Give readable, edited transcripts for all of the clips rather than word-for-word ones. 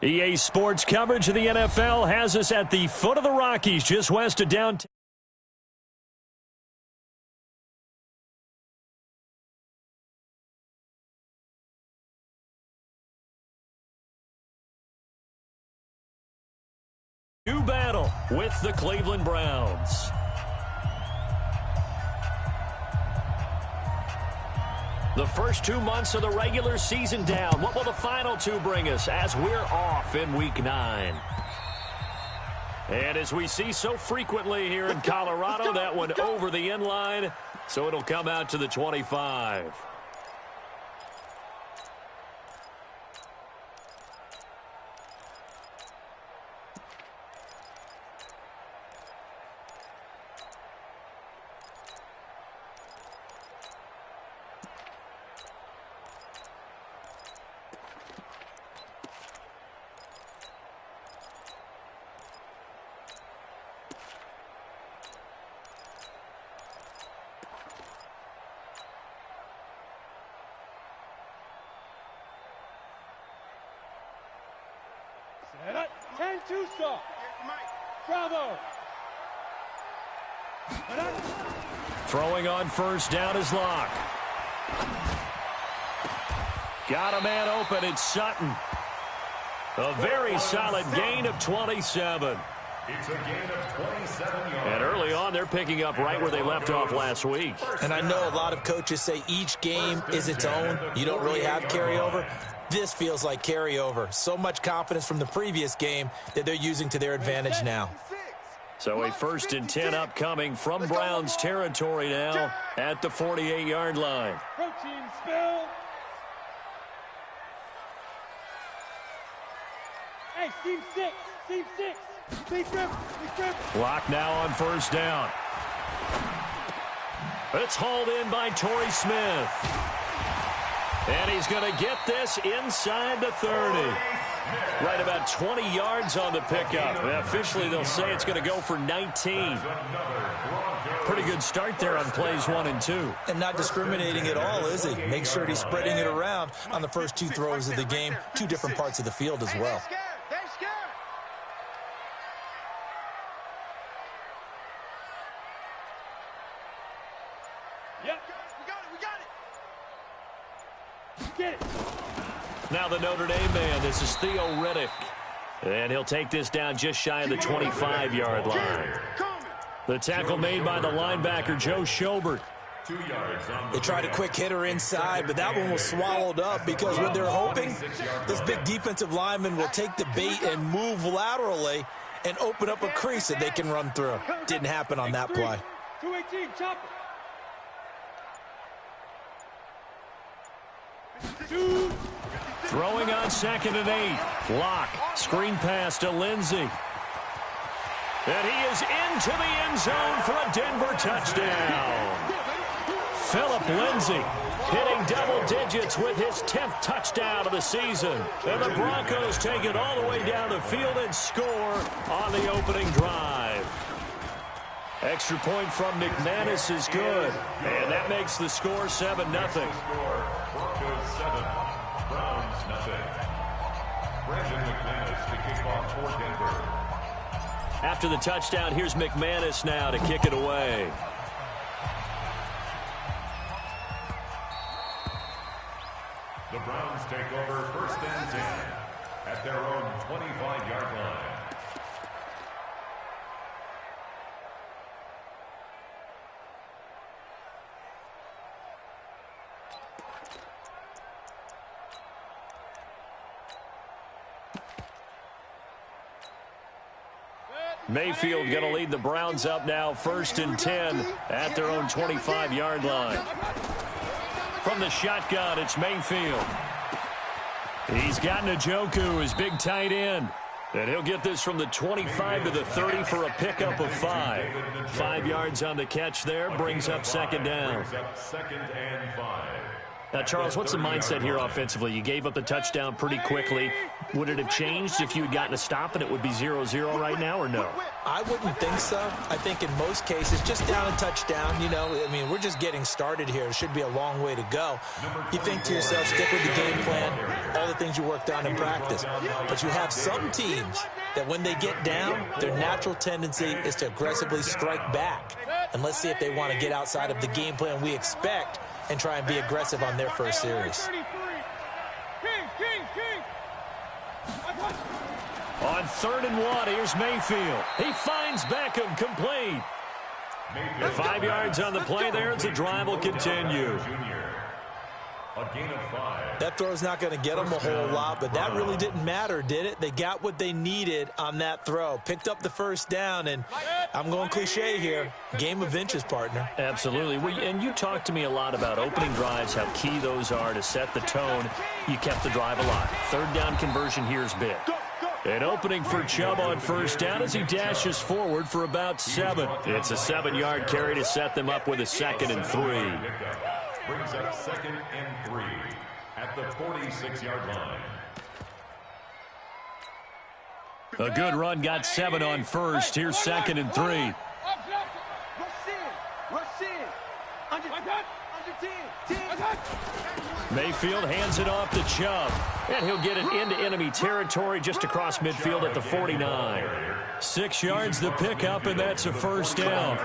EA Sports coverage of the NFL has us at the foot of the Rockies, just west of downtown. New battle with the Cleveland Browns. The first 2 months of the regular season down. What will the final two bring us as we're off in Week 9? And as we see so frequently here in Colorado, that one over the end line, so it'll come out to the 25. Bravo. Throwing on first down is Locke. Got a man open. It's Sutton. A very solid gain of 27. It's a gain of 27 yards. And early on, they're picking up right where they left off last week. And I know a lot of coaches say each game is its own. You don't really have carryover. This feels like carryover. So much confidence from the previous game that they're using to their advantage now. So a 1st and 10 upcoming from Browns territory now at the 48-yard line. Protein spill. Hey, team 6. Team 6. Team grip. Lock now on first down. It's hauled in by Torrey Smith. And he's going to get this inside the 30. Right about 20 yards on the pickup. Officially, they'll say it's going to go for 19. Pretty good start there on plays 1 and 2. And not discriminating at all, is he? Make sure he's spreading it around on the first 2 throws of the game. 2 different parts of the field as well. Now the Notre Dame man, this is Theo Riddick. And he'll take this down just shy of the 25-yard line. The tackle made by the linebacker, Joe Schobert. 2 yards on They tried a quick hitter inside, but that one was swallowed up because what they're hoping, this big defensive lineman will take the bait and move laterally and open up a crease that they can run through. Didn't happen on that play. 218, chopper. 2. Throwing on 2nd and 8. Locke, screen pass to Lindsey. And he is into the end zone for a Denver touchdown. Philip Lindsey hitting double digits with his 10th touchdown of the season. And the Broncos take it all the way down the field and score on the opening drive. Extra point from McManus is good. And that makes the score 7-0. Broncos 7, Browns nothing. Brandon McManus to kick off for Denver. After the touchdown, here's McManus now to kick it away. The Browns take over 1st and 10 at their own 25-yard line. Mayfield going to lead the Browns up now 1st and 10 at their own 25-yard line. From the shotgun, it's Mayfield. He's got Njoku, his big tight end. And he'll get this from the 25 to the 30 for a pickup of 5. 5 yards on the catch there, brings up 2nd down. Now, Charles, what's the mindset here offensively? You gave up the touchdown pretty quickly. Would it have changed if you had gotten a stop and it would be 0-0 right now, or no? I wouldn't think so. I think in most cases, just down a touchdown, you know, I mean, we're just getting started here. It should be a long way to go. You think to yourself, stick with the game plan, all the things you worked on in practice. But you have some teams that when they get down, their natural tendency is to aggressively strike back. And let's see if they want to get outside of the game plan we expect and try and be aggressive on their first series. On 3rd and 1, here's Mayfield. He finds Beckham, complete. 5 yards on the play there, and the drive will continue. A gain of 5. That throw's not going to get them a whole lot, but that really didn't matter, did it? They got what they needed on that throw. Picked up the first down, and I'm going cliche here. Game of inches, partner. Absolutely. And you talked to me a lot about opening drives, how key those are to set the tone. You kept the drive alive. 3rd down conversion here is big. An opening for Chubb on 1st down as he dashes forward for about 7. It's a 7-yard carry to set them up with a 2nd and 3. Brings up 2nd and 3 at the 46-yard line. A good run, got 7 on 1st. Here's 2nd and 3. Rush in. Under 10. Mayfield hands it off to Chubb. And he'll get it into enemy territory just across midfield at the 49. 6 yards the pickup, and that's a 1st down.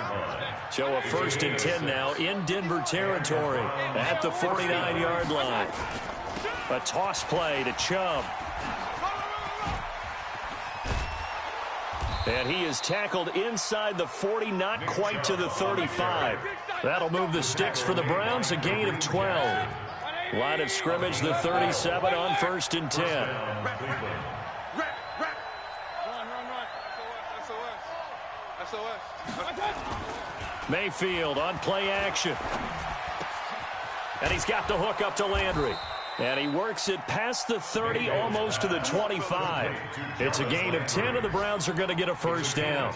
So a 1st and 10 now in Denver territory at the 49-yard line. A toss play to Chubb. And he is tackled inside the 40, not quite to the 35. That'll move the sticks for the Browns, a gain of 12. Line of scrimmage, the 37 on 1st and 10. Mayfield on play action. And he's got the hook up to Landry. And he works it past the 30, almost to the 25. It's a gain of 10, and the Browns are going to get a 1st down.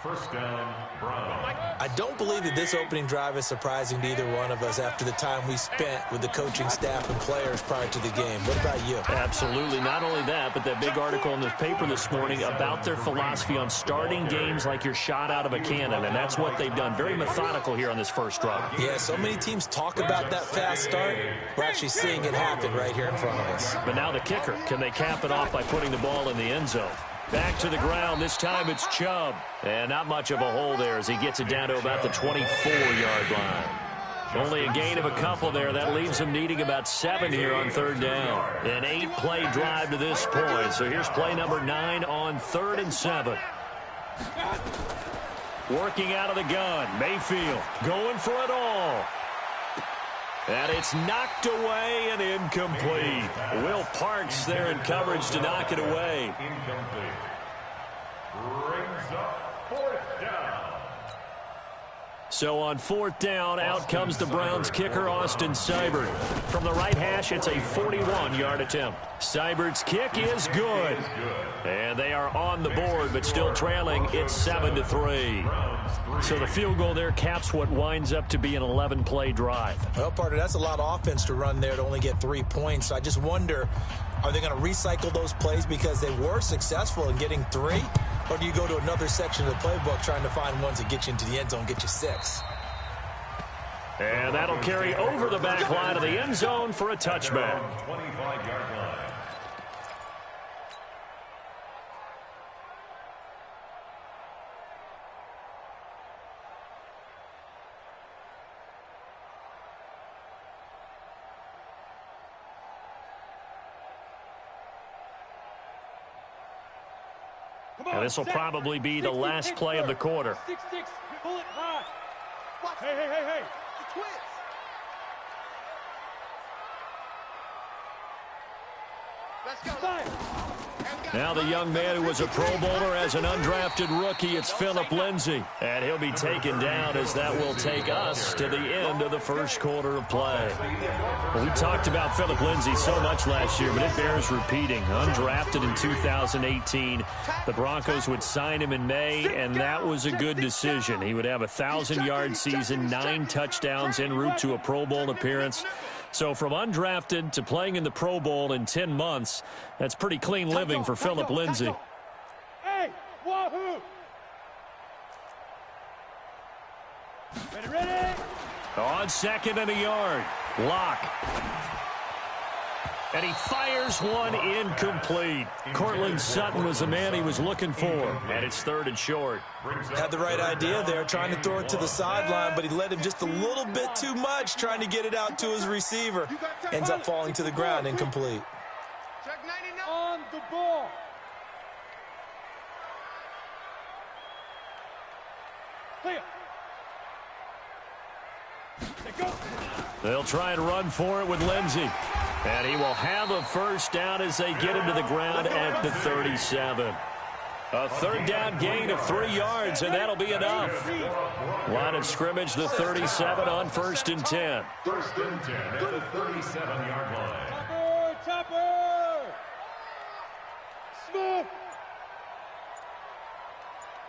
1st down, Browns. I don't believe that this opening drive is surprising to either one of us after the time we spent with the coaching staff and players prior to the game. What about you? Absolutely. Not only that, but that big article in the paper this morning about their philosophy on starting games like you're shot out of a cannon, and that's what they've done. Very methodical here on this first drive. Yeah, so many teams talk about that fast start. We're actually seeing it happen right here in front of us. But now the kicker. Can they cap it off by putting the ball in the end zone? Back to the ground. This time it's Chubb. And not much of a hole there as he gets it down to about the 24-yard line. Only a gain of a couple there. That leaves him needing about 7 here on 3rd down. An 8-play drive to this point. So here's play number 9 on 3rd and 7. Working out of the gun. Mayfield going for it all. And it's knocked away and incomplete. Will Parks there in coverage to knock it away. Incomplete. Brings up 4th down. So on 4th down, out comes the Browns kicker, Austin Seibert. From the right hash, it's a 41-yard attempt. Seibert's kick is good. And they are on the board, but still trailing. It's 7-3. So the field goal there caps what winds up to be an 11-play drive. Well, partner, that's a lot of offense to run there to only get 3 points. So I just wonder, are they going to recycle those plays because they were successful in getting 3? Or do you go to another section of the playbook trying to find ones that get you into the end zone, get you 6? And that'll carry over the back line of the end zone for a touchback. 25-yard line. And this will probably be the last play of the quarter. 6-6, pull it high. Hey. The twins. Let's go. Now the young man who was a Pro Bowler as an undrafted rookie, it's Phillip Lindsay. And he'll be taken down as that will take us to the end of the first quarter of play. Well, we talked about Phillip Lindsay so much last year, but it bears repeating. Undrafted in 2018, the Broncos would sign him in May, and that was a good decision. He would have a 1,000-yard season, 9 touchdowns en route to a Pro Bowl appearance. So from undrafted to playing in the Pro Bowl in 10 months, that's pretty clean living for Phillip Lindsay. Hey, wahoo! Ready? On second and a yard, Locke. And he fires one incomplete. Cortland Sutton was the man he was looking for. And it's 3rd and short. Had the right idea there, trying to throw it to the sideline, but he led him just a little bit too much, trying to get it out to his receiver. Ends up falling to the ground, incomplete. Check 99. On the ball. Clear. Go. They'll try and run for it with Lindsay. And he will have a first down as they get him to the ground at the 37. A 3rd down gain of 3 yards, and that'll be enough. Line of scrimmage, the 37 on 1st and 10. 1st and 10 at the 37-yard line. Topper! Smooth!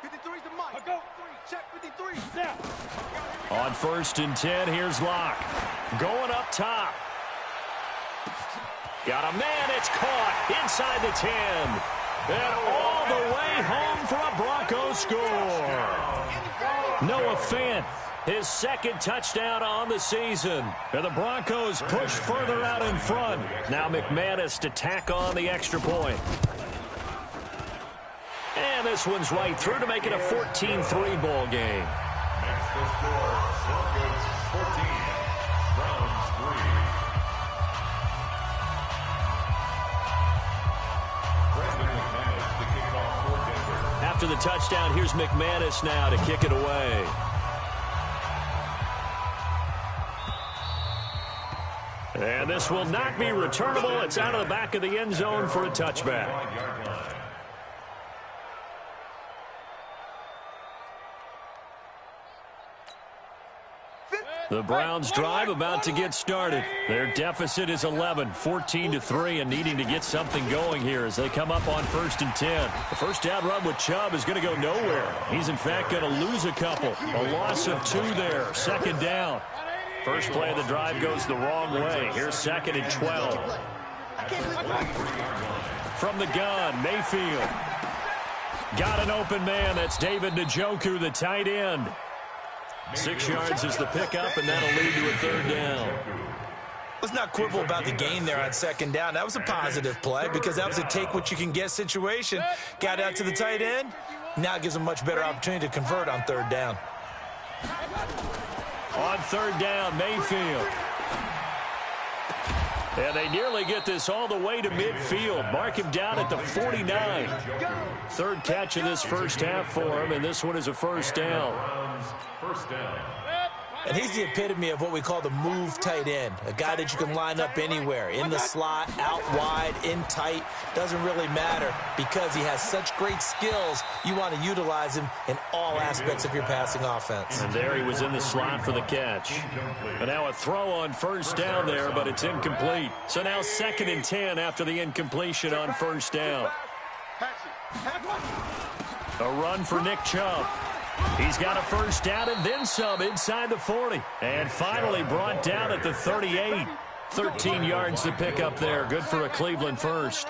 53's the mic. Go. Check 53. Now. On 1st and 10, here's Locke. Going up top. Got a man, it's caught inside the 10. And all the way home for a Broncos score. Noah Fant, his 2nd touchdown on the season. And the Broncos push further out in front. Now McManus to tack on the extra point. And this one's right through to make it a 14-3 ball game. Makes the score Broncos 14, Browns 3. After the touchdown, here's McManus now to kick it away. And this will not be returnable. It's out of the back of the end zone for a touchback. The Browns drive about to get started. Their deficit is 11, 14-3, and needing to get something going here as they come up on 1st and 10. The first down run with Chubb is going to go nowhere. He's, in fact, going to lose a couple. A loss of 2 there, 2nd down. First play of the drive goes the wrong way. Here's 2nd and 12. From the gun, Mayfield. Got an open man. That's David Njoku, the tight end. 6 yards is the pickup, and that'll lead to a 3rd down. Let's not quibble about the gain there on 2nd down. That was a positive play because that was a take-what-you-can-get situation. Got out to the tight end. Now it gives them a much better opportunity to convert on 3rd down. On 3rd down, Mayfield. And they nearly get this all the way to midfield. Mark him down at the 49. 3rd catch of this first half for him, and this one is a 1st down. First down. And he's the epitome of what we call the move tight end, a guy that you can line up anywhere, in the slot, out wide, in tight, doesn't really matter because he has such great skills. You want to utilize him in all aspects of your passing offense. And there he was in the slot for the catch. And now a throw on 1st down there, but it's incomplete. So now 2nd and 10 after the incompletion on 1st down. A run for Nick Chubb. He's got a 1st down and then some inside the 40. And finally brought down at the 38. 13 yards to pick up there. Good for a Cleveland first.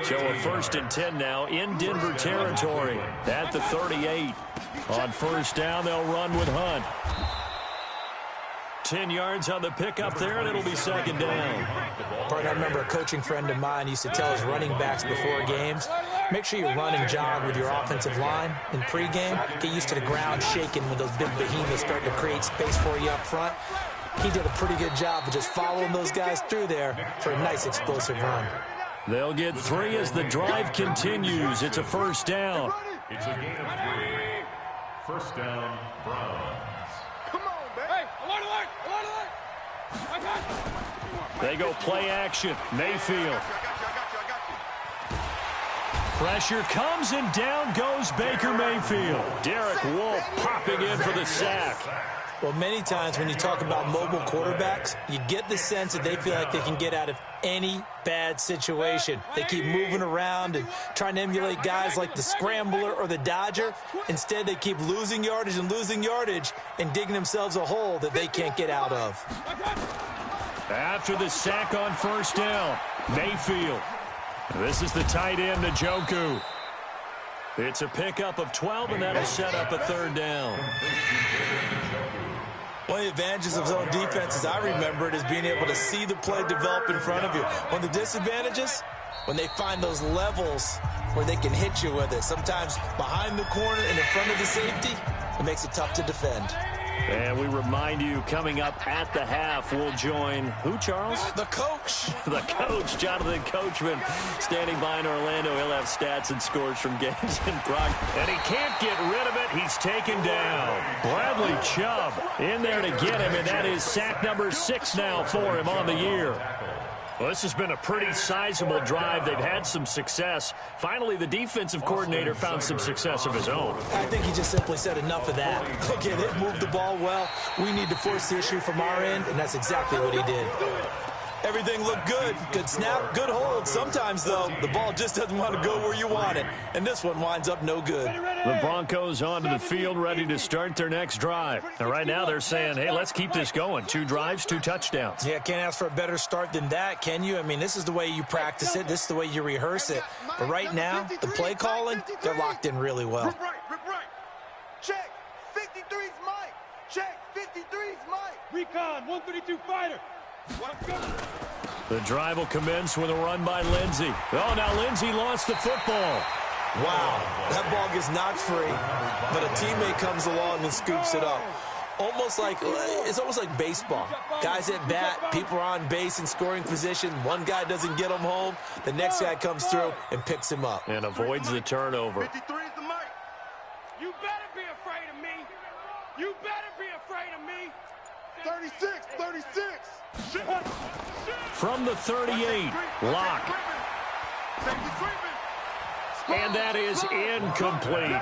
So a 1st and 10 now in Denver territory at the 38. On 1st down, they'll run with Hunt. 10 yards on the pickup there, and it'll be 2nd down. Part I remember a coaching friend of mine used to tell his running backs before games, make sure you run and jog with your offensive line in pregame. Get used to the ground shaking when those big behemoths start to create space for you up front. He did a pretty good job of just following those guys through there for a nice explosive run. They'll get 3 as the drive continues. It's a 1st down. It's a gain of 3. 1st down, Browns. They go play action. Mayfield. Pressure comes, and down goes Baker Mayfield. Derek Wolfe popping in for the sack. Well, many times when you talk about mobile quarterbacks, you get the sense that they feel like they can get out of any bad situation. They keep moving around and trying to emulate guys like the Scrambler or the Dodger. Instead, they keep losing yardage and digging themselves a hole that they can't get out of. After the sack on first down, Mayfield. This is the tight end, Njoku. It's a pickup of 12, and that'll set up a third down. One of the advantages of zone defenses, I remember it, is being able to see the play develop in front of you. One of the disadvantages, when they find those levels where they can hit you with it. Sometimes behind the corner and in front of the safety, it makes it tough to defend. And we remind you, coming up at the half, we'll join who, Charles? The coach. The coach, Jonathan Coachman, standing by in Orlando. He'll have stats and scores from games in progress. And he can't get rid of it. He's taken down. Bradley Chubb in there to get him, and that is sack number 6 now for him on the year. Well, this has been a pretty sizable drive. They've had some success. Finally, the defensive coordinator found some success of his own. I think he just simply said enough of that. Okay, they've moved the ball well. We need to force the issue from our end, and that's exactly what he did. Everything looked good. Good snap, good hold. Sometimes, though, the ball just doesn't want to go where you want it. And this one winds up no good. The Broncos onto the field, ready to start their next drive. And right now they're saying, hey, let's keep this going. 2 drives, 2 touchdowns. Yeah, can't ask for a better start than that, can you? I mean, this is the way you practice it. This is the way you rehearse it. But right now, the play calling, they're locked in really well. Rip right. Check. 53's Mike. Check. 53's Mike. Recon, 132 fighter. The drive will commence with a run by Lindsey. Oh, now Lindsey lost the football. Wow, that ball gets knocked free, but a teammate comes along and scoops it up. It's almost like baseball. Guys at bat, people are on base in scoring position. One guy doesn't get him home. The next guy comes through and picks him up. And avoids the turnover. 53 is the mic. You better be afraid of me. You better be afraid of me. 36. From the 38, Locke. And that is incomplete.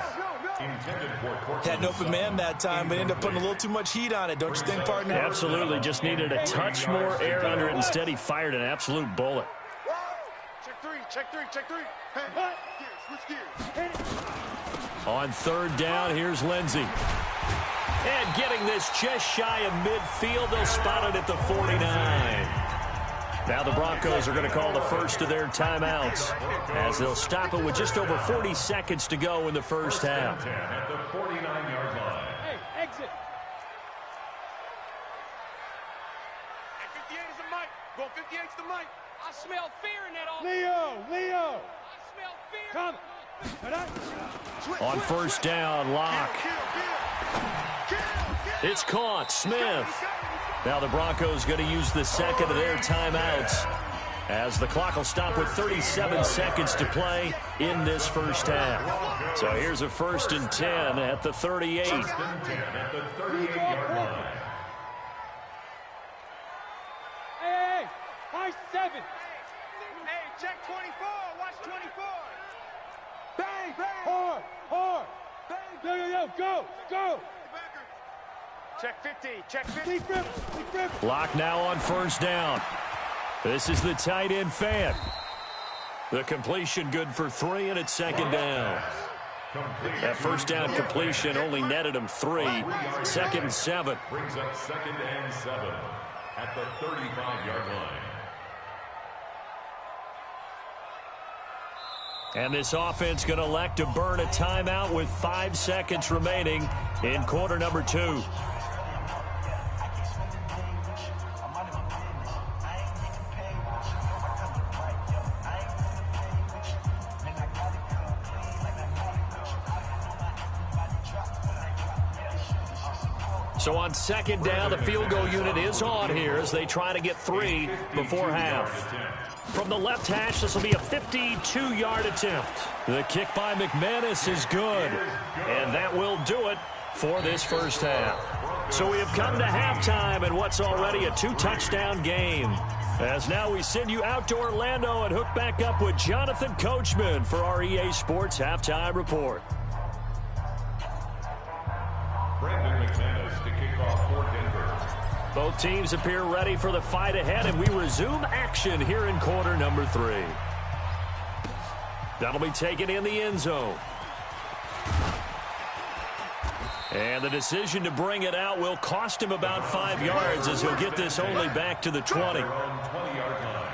Had an open man that time, but ended up putting a little too much heat on it, don't you think, partner? Absolutely. Just needed a touch more air under it. Instead, he fired an absolute bullet. Check three. Hey, switch gears. On third down, here's Lindsey. And getting this just shy of midfield, they'll spot it at the 49. Now the Broncos are going to call the first of their timeouts as they'll stop it with just over 40 seconds to go in the first half. At the 49-yard line. Hey, exit. 58 is the mic. Go 58's the mic. I smell fear in that office. Leo. I smell fear. Come. On first down, Locke. It's caught. Smith. Now the Broncos going to use the second of their timeouts as the clock will stop with 37 seconds to play in this first half. So here's a 1st and 10 at the 38. 1st and 10 at the 38-yard line. Hey, high 7. Hey, check 24. Watch 24. Bang. Hard. Bang. Yo, go. Check 50. Check 50. Deep rip. Locke now on first down. This is the tight end fan. The completion good for 3, and it's 2nd down. That first down completion only netted him 3. 2nd and 7. Brings up 2nd and 7 at the 35-yard line. And this offense going to elect to burn a timeout with 5 seconds remaining in quarter number 2. So on 2nd down, the field goal unit is on here as they try to get 3 before half. From the left hash, this will be a 52-yard attempt. The kick by McManus is good. And that will do it for this first half. So we have come to halftime in what's already a 2-touchdown game. As now we send you out to Orlando and hook back up with Jonathan Coachman for our EA Sports Halftime Report. Brandon McManus to kick off for Denver. Both teams appear ready for the fight ahead, and we resume action here in quarter number 3. That'll be taken in the end zone. And the decision to bring it out will cost him about 5 yards as he'll get this only back to the 20. 20-yard line.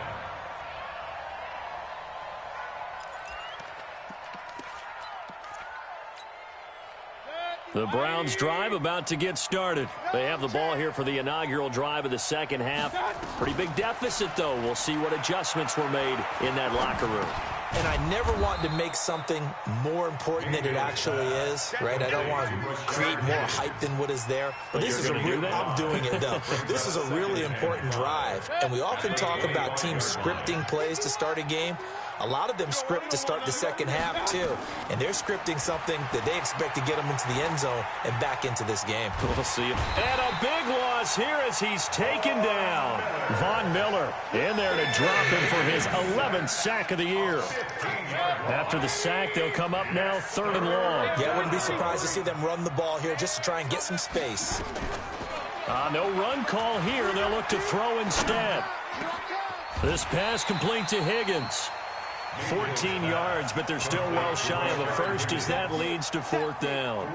The Browns drive about to get started. They have the ball here for the inaugural drive of the second half. Pretty big deficit, though. We'll see what adjustments were made in that locker room. And I never want to make something more important than it actually is, right? I don't want to create more hype than what is there. But this is a real, I'm doing it, though. This is a really important drive. And we often talk about teams scripting plays to start a game. A lot of them script to start the second half, too. And they're scripting something that they expect to get them into the end zone and back into this game. We'll see. And a big loss here as he's taken down. Von Miller in there to drop him for his 11th sack of the year. After the sack, they'll come up now 3rd and long. Yeah, I wouldn't be surprised to see them run the ball here just to try and get some space. No run call here. They'll look to throw instead. This pass complete to Higgins. 14 yards, but they're still well shy of a first as that leads to 4th down.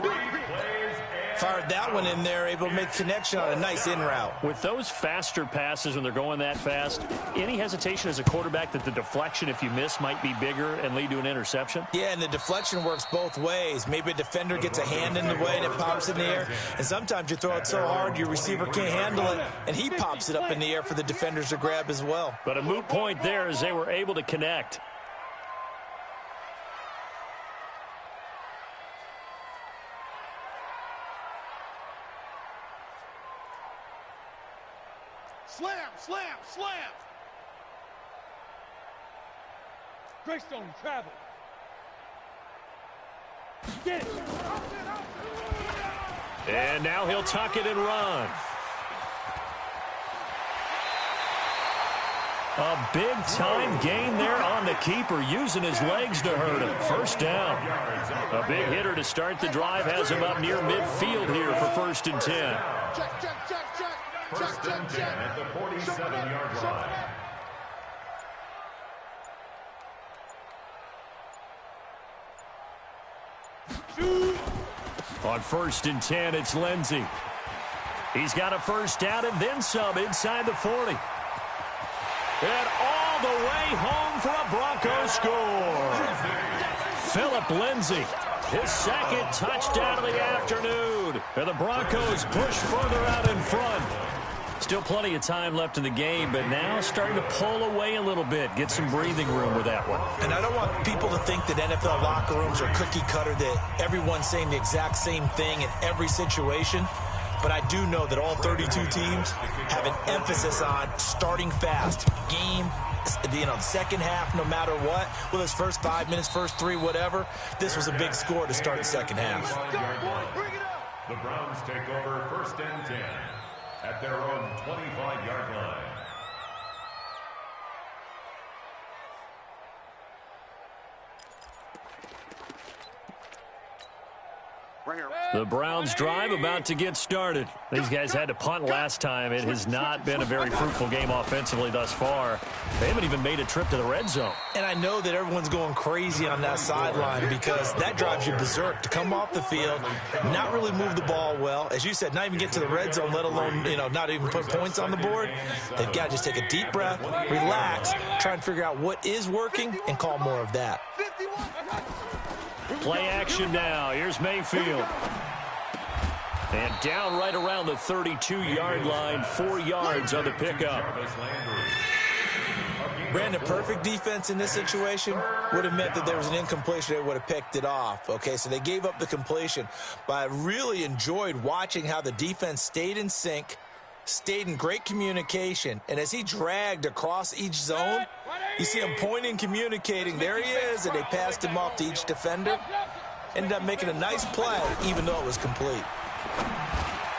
Fired that one in there, able to make connection on a nice in route. With those faster passes when they're going that fast, any hesitation as a quarterback that the deflection, if you miss, might be bigger and lead to an interception? Yeah, and the deflection works both ways. Maybe a defender gets a hand in the way and it pops in the air, and sometimes you throw it so hard your receiver can't handle it, and he pops it up in the air for the defenders to grab as well. But a moot point there as they were able to connect. Slam, slam, slam. Greystone travel. Get it. And now he'll tuck it and run. A big-time gain there on the keeper, using his legs to hurt him. 1st down. A big hitter to start the drive has him up near midfield here for 1st and 10. Check, check, check, check. 1st and 10 at the 47-yard line. On 1st and 10, it's Lindsey. He's got a 1st down and then some inside the 40. And all the way home for a Broncos score. Phillip Lindsay, his 2nd touchdown of the afternoon. And the Broncos push further out in front. Still plenty of time left in the game, but now starting to pull away a little bit. Get some breathing room with that one. And I don't want people to think that NFL locker rooms are cookie cutter, that everyone's saying the exact same thing in every situation. But I do know that all 32 teams have an emphasis on starting fast. Game, the second half, no matter what. Whether it's first 5 minutes, first 3, whatever. This was a big score to start the second half. The Browns take over 1st and 10 at their own 25-yard line. The Browns drive about to get started. These guys had to punt last time. It has not been a very fruitful game offensively thus far. They haven't even made a trip to the red zone. And I know that everyone's going crazy on that sideline because that drives you berserk to come off the field, not really move the ball well. As you said, not even get to the red zone, let alone, not even put points on the board. They've got to just take a deep breath, relax, try and figure out what is working and call more of that. Play action now. Here's Mayfield. And down right around the 32-yard line, 4 yards on the pickup. Brandon, perfect defense in this situation would have meant that there was an incompletion. They would have picked it off. Okay, so they gave up the completion. But I really enjoyed watching how the defense stayed in sync, stayed in great communication. And as he dragged across each zone, you see him pointing, communicating. There he is, and they passed him off to each defender. Ended up making a nice play, even though it was complete.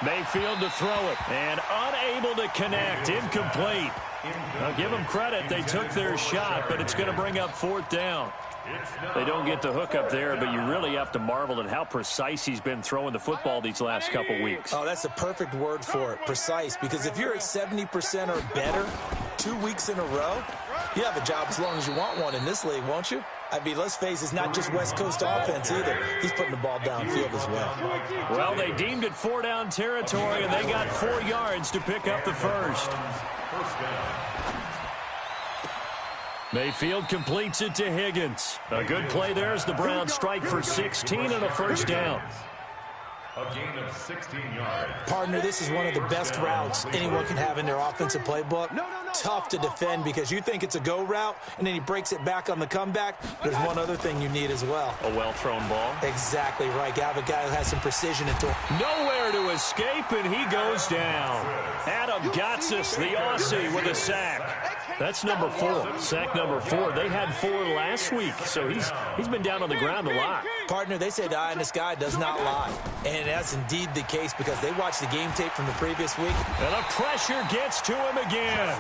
Mayfield to throw it, and unable to connect, incomplete. Now give them credit, they took their shot, but it's going to bring up 4th down. They don't get the hook up there, but you really have to marvel at how precise he's been throwing the football these last couple weeks. Oh, that's the perfect word for it, precise, because if you're at 70% or better 2 weeks in a row, you have a job as long as you want one in this league, won't you? I mean, let's face it, it's not just West Coast offense either. He's putting the ball downfield as well. Well, they deemed it 4-down territory, and they got 4 yards to pick up the first. Mayfield completes it to Higgins. A good play there as the Browns strike for 16 and a first down. A gain of 16 yards. Partner, this is one of the best routes anyone can have in their offensive playbook. Tough to defend because you think it's a go route, and then he breaks it back on the comeback. There's one other thing you need as well. A well-thrown ball. Exactly right. You have a guy who has some precision into him. Nowhere to escape, and he goes down. Adam Gotsis, the Aussie, with a sack. That's number 4. Sack number 4. They had 4 last week, so he's been down on the ground a lot. Partner, they say the eye in the sky does not lie. And that's indeed the case because they watched the game tape from the previous week. And the pressure gets to him again.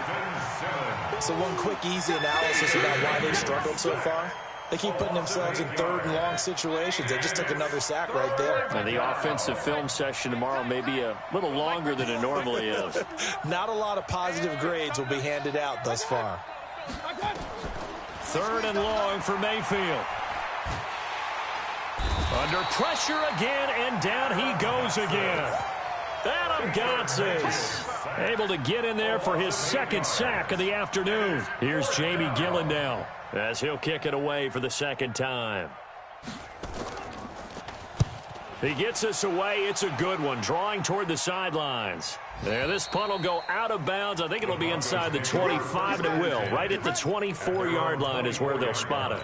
So one quick, easy analysis about why they've struggled so far. They keep putting themselves in 3rd and long situations. They just took another sack right there. And the offensive film session tomorrow may be a little longer than it normally is. Not a lot of positive grades will be handed out thus far. 3rd and long for Mayfield. Under pressure again, and down he goes again. Adam Gotsis able to get in there for his 2nd sack of the afternoon. Here's Jamie Gillen now as he'll kick it away for the 2nd time. He gets us away. It's a good one, drawing toward the sidelines. There, this punt will go out of bounds. I think it'll be inside the 25, and it will. Right at the 24-yard line is where they'll spot it.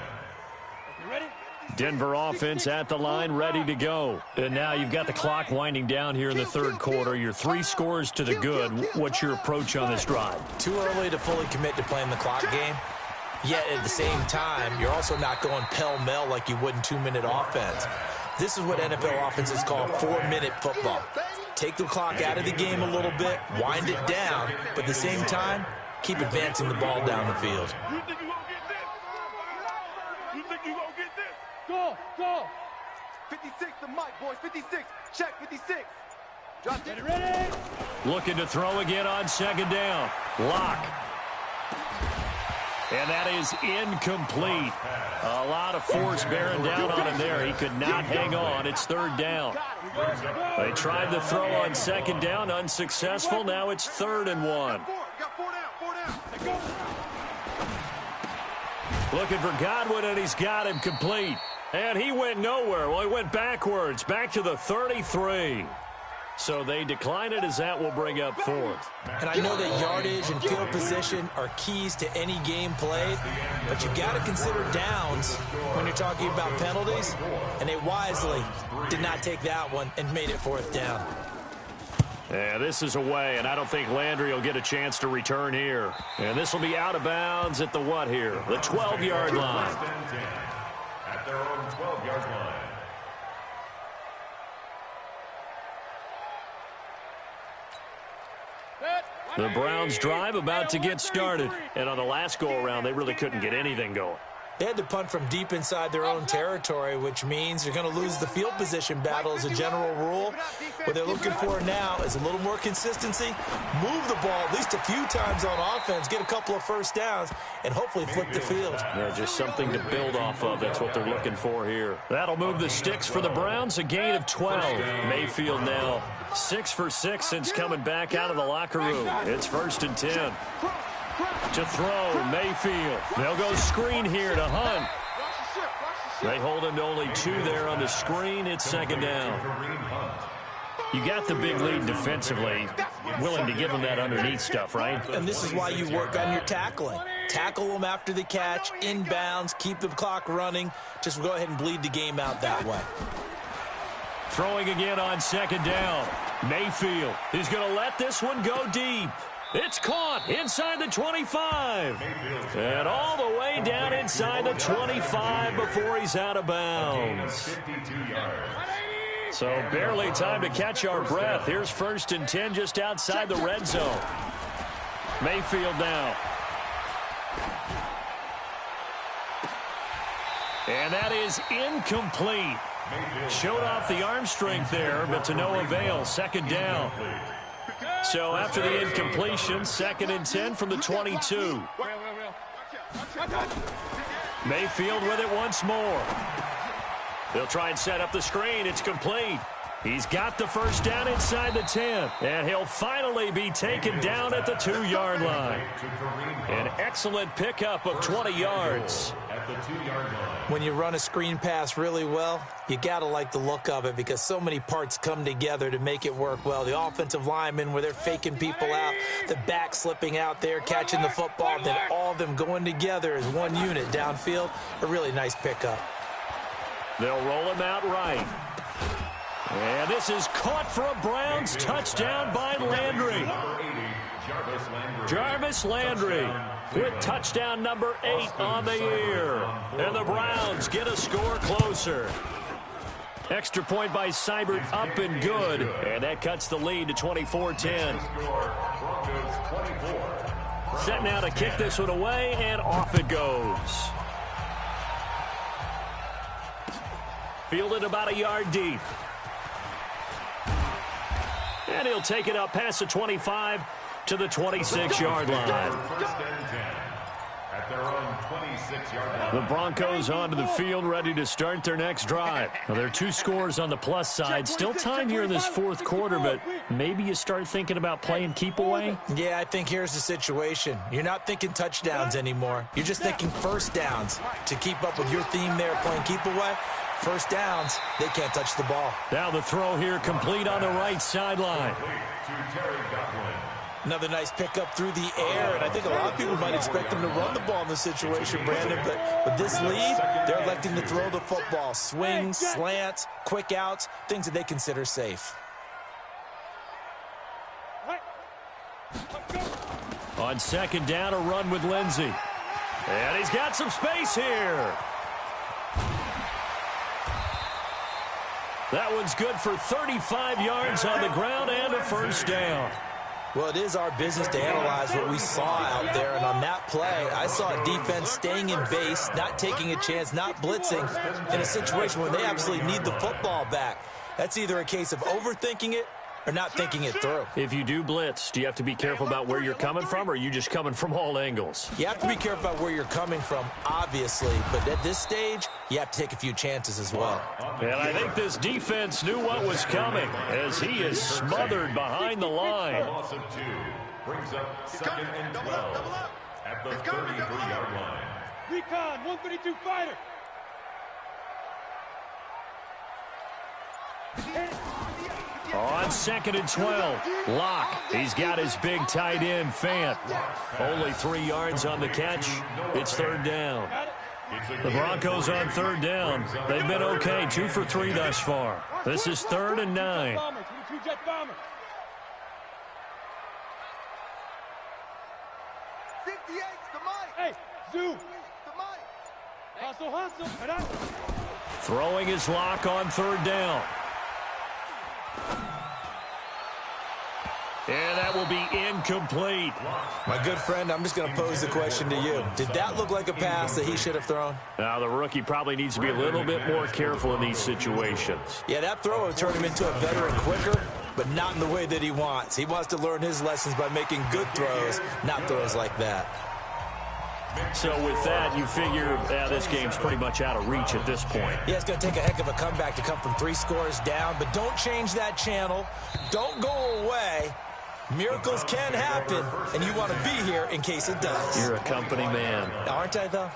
Denver offense at the line, ready to go. And now you've got the clock winding down here in the 3rd quarter. You're 3 scores to the good. What's your approach on this drive? Too early to fully commit to playing the clock game. Yet at the same time, you're also not going pell-mell like you would in 2-minute offense. This is what NFL offenses call 4-minute football. Take the clock out of the game a little bit, wind it down, but at the same time, keep advancing the ball down the field. Go. 56 the mic, boys. 56. Check 56. Drop it. Ready? Looking to throw again on 2nd down. Lock. And that is incomplete. A lot of force bearing down on him there. He could not hang on. It's 3rd down. They tried the throw on 2nd down. Unsuccessful. Now it's 3rd and 1. Looking for Godwin, and he's got him complete. And he went nowhere. Well, he went backwards, back to the 33. So they decline it as that will bring up 4th. And I know that yardage and field position are keys to any game played, but you've got to consider downs when you're talking about penalties. And they wisely did not take that one and made it 4th down. Yeah, this is away, and I don't think Landry will get a chance to return here. And this will be out of bounds at the what here? The 12-yard line. At their own 12-yard line. The Browns drive about to get started. And on the last go-around, they really couldn't get anything going. They had to punt from deep inside their own territory, which means you're going to lose the field position battle as a general rule. What they're looking for now is a little more consistency, move the ball at least a few times on offense, get a couple of first downs, and hopefully flip the field. Yeah, just something to build off of. That's what they're looking for here. That'll move the sticks for the Browns, a gain of 12. Mayfield now 6 for 6 since coming back out of the locker room. It's 1st and 10. To throw, Mayfield. They'll go screen here to Hunt. They hold him to only 2 there on the screen. It's 2nd down. You got the big lead defensively. Willing to give him that underneath stuff, right? And this is why you work on your tackling. Tackle them after the catch, inbounds, keep the clock running. Just go ahead and bleed the game out that way. Throwing again on 2nd down. Mayfield is going to let this one go deep. It's caught inside the 25. And all the way down inside the 25 before he's out of bounds. So barely time to catch our breath. Here's 1st and 10 just outside the red zone. Mayfield now. And that is incomplete. Showed off the arm strength there, but to no avail. 2nd down. So after the incompletion, 2nd and 10 from the 22. Mayfield with it once more. They'll try and set up the screen. It's complete. He's got the 1st down inside the 10. And he'll finally be taken down at the 2-yard line. An excellent pickup of 20 yards. When you run a screen pass really well, you got to like the look of it because so many parts come together to make it work well. The offensive linemen where they're faking people out, the back slipping out there, catching the football, then all of them going together as one unit downfield. A really nice pickup. They'll roll him out right. And this is caught for a Browns touchdown by Landry. Jarvis Landry with touchdown number 8 on the year. And the Browns get a score closer. Extra point by Seibert up and good. And that cuts the lead to 24-10. Set now to kick this one away, and off it goes. Fielded about a yard deep. And he'll take it up past the 25 to the 26-yard line. At their own 26-yard line. The Broncos onto the field, ready to start their next drive. Now, there are 2 scores on the plus side. Still time here in this 4th quarter, but maybe you start thinking about playing keep away? Yeah, I think here's the situation. You're not thinking touchdowns anymore. You're just thinking 1st downs. To keep up with your theme there, playing keep away, 1st downs, they can't touch the ball. Now the throw here complete on the right sideline. Another nice pickup through the air, and I think a lot of people might expect them to run the ball in this situation, Brandon, but with this lead, they're electing to throw the football. Swings, slants, quick outs, things that they consider safe. On 2nd down, a run with Lindsey. And he's got some space here. That one's good for 35 yards on the ground and a 1st down. Well, it is our business to analyze what we saw out there, and on that play, I saw a defense staying in base, not taking a chance, not blitzing in a situation where they absolutely need the football back. That's either a case of overthinking it or not thinking it through. If you do blitz, do you have to be careful about where you're coming from, or are you just coming from all angles? You have to be careful about where you're coming from, obviously, but at this stage, you have to take a few chances as well. And I think this defense knew what was coming as he is smothered behind the line. Loss of 2 brings up 2nd and 12 at the 33-yard line. Recon, 132 fighter. On 2nd and 12, Locke. He's got his big tight end, Fant. Only 3 yards on the catch. It's 3rd down. The Broncos on 3rd down. They've been okay, 2 for 3 thus far. This is 3rd and 9. Hey, Zoo. Hustle, hustle. Throwing his Locke on 3rd down. And that will be incomplete. My good friend, I'm just going to pose the question to you. Did that look like a pass that he should have thrown? Now, the rookie probably needs to be a little bit more careful in these situations. Yeah, that throw would turn him into a veteran quicker, but not in the way that he wants. He wants to learn his lessons by making good throws, not throws like that. So with that, you figure this game's pretty much out of reach at this point. Yeah, it's going to take a heck of a comeback to come from 3 scores down, but don't change that channel. Don't go away. Miracles can happen, and you want to be here in case it does. You're a company man. Aren't I, though?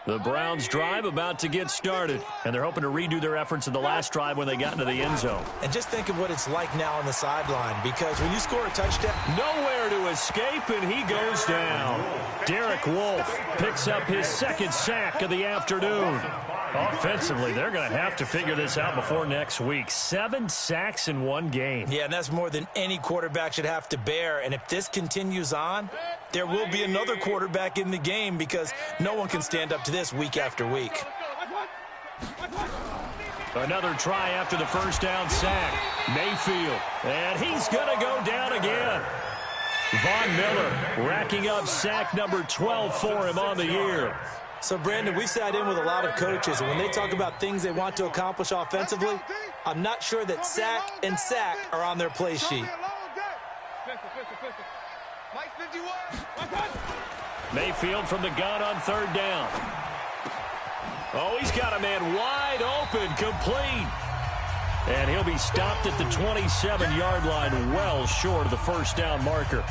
The Browns drive about to get started, and they're hoping to redo their efforts in the last drive when they got into the end zone. And just think of what it's like now on the sideline, because when you score a touchdown... Nowhere to escape, and he goes down. Derek Wolfe picks up his 2nd sack of the afternoon. Offensively, they're going to have to figure this out before next week. 7 sacks in one game. Yeah, and that's more than any quarterback should have to bear. And if this continues on, there will be another quarterback in the game because no one can stand up to this week after week. Another try after the first down sack. Mayfield. And he's going to go down again. Von Miller racking up sack number 12 for him on the year. So, Brandon, we sat in with a lot of coaches, and when they talk about things they want to accomplish offensively, I'm not sure that sack and sack are on their play sheet. Mayfield from the gun on third down. Oh, he's got a man wide open, complete. And he'll be stopped at the 27-yard line, well short of the first down marker.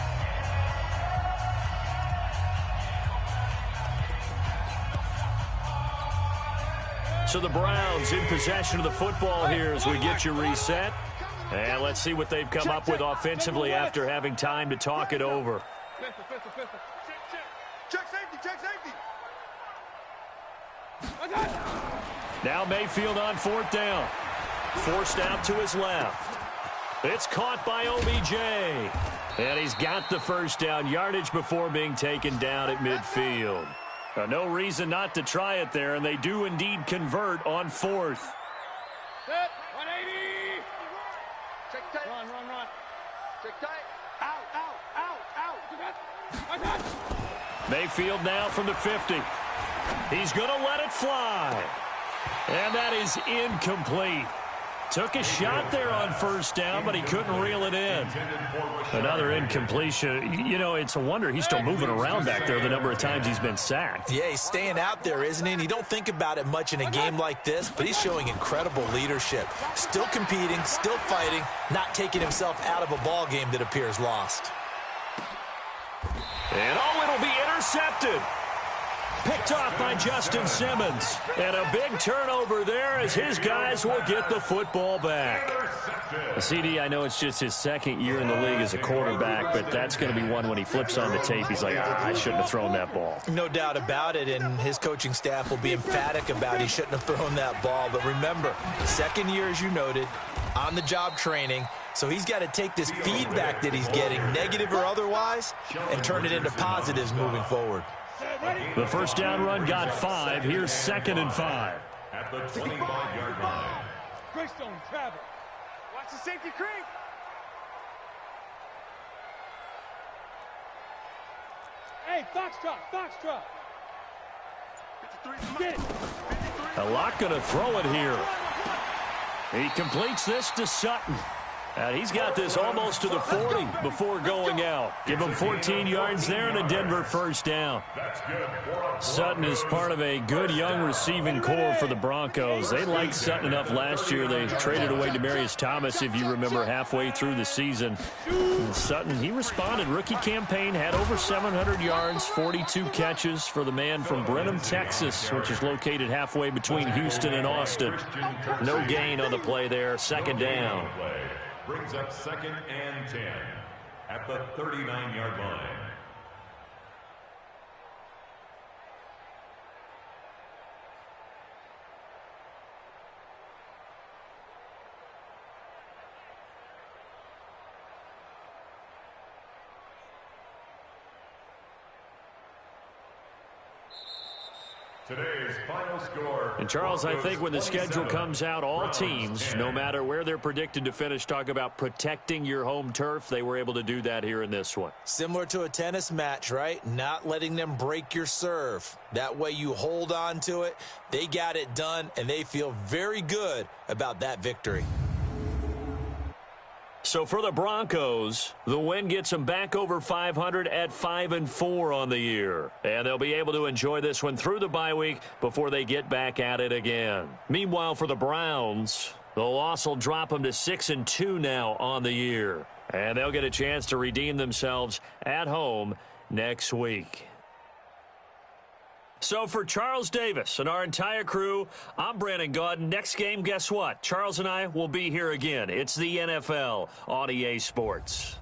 So the Browns in possession of the football here as we get you reset. And let's see what they've come up with offensively after having time to talk it over. Check safety, check safety. Now Mayfield on fourth down. Forced out to his left. It's caught by OBJ. And he's got the first down, yardage before being taken down at midfield. No reason not to try it there, and they do indeed convert on fourth. Set, 180. Check tight. Run. Check tight. Out. Mayfield now from the 50. He's going to let it fly. And that is incomplete. Took a shot there on first down, but he couldn't reel it in. Another incompletion. You know, it's a wonder he's still moving around back there the number of times he's been sacked. Yeah, he's staying out there, isn't he? And you don't think about it much in a game like this, but he's showing incredible leadership. Still competing, still fighting, not taking himself out of a ball game that appears lost. And it'll be intercepted. Picked off by Justin Simmons. And a big turnover there as his guys will get the football back. CD, I know it's just his second year in the league as a quarterback, but that's going to be one when he flips on the tape. He's like, I shouldn't have thrown that ball. No doubt about it, and his coaching staff will be emphatic about he shouldn't have thrown that ball. But remember, second year, as you noted, on-the-job training. So he's got to take this feedback that he's getting, negative or otherwise, and turn it into positives moving forward. The first down run got 5. Here's 2nd and 5. At the 25-yard line. Greystone, travel. Watch the safety creep. Hey, Foxtrot. Get it. A lot going to throw it here. He completes this to Sutton. And he's got this almost to the 40 before going out. Give him 14 yards there and a Denver first down. Sutton is part of a good young receiving core for the Broncos. They liked Sutton enough last year. They traded away Demaryius Thomas, if you remember, halfway through the season. And Sutton, he responded. Rookie campaign, had over 700 yards, 42 catches for the man from Brenham, Texas, which is located halfway between Houston and Austin. No gain on the play there. 2nd down. Brings up 2nd and 10 at the 39-yard line. Today's final score. And Charles, I think when the schedule comes out, all teams, no matter where they're predicted to finish, talk about protecting your home turf. They were able to do that here in this one. Similar to a tennis match, right? Not letting them break your serve. That way you hold on to it. They got it done, and they feel very good about that victory. So for the Broncos, the win gets them back over 500 at 5-4 on the year. And they'll be able to enjoy this one through the bye week before they get back at it again. Meanwhile, for the Browns, the loss will drop them to 6-2 now on the year. And they'll get a chance to redeem themselves at home next week. So for Charles Davis and our entire crew, I'm Brandon Gaudin. Next game, guess what? Charles and I will be here again. It's the NFL on EA Sports.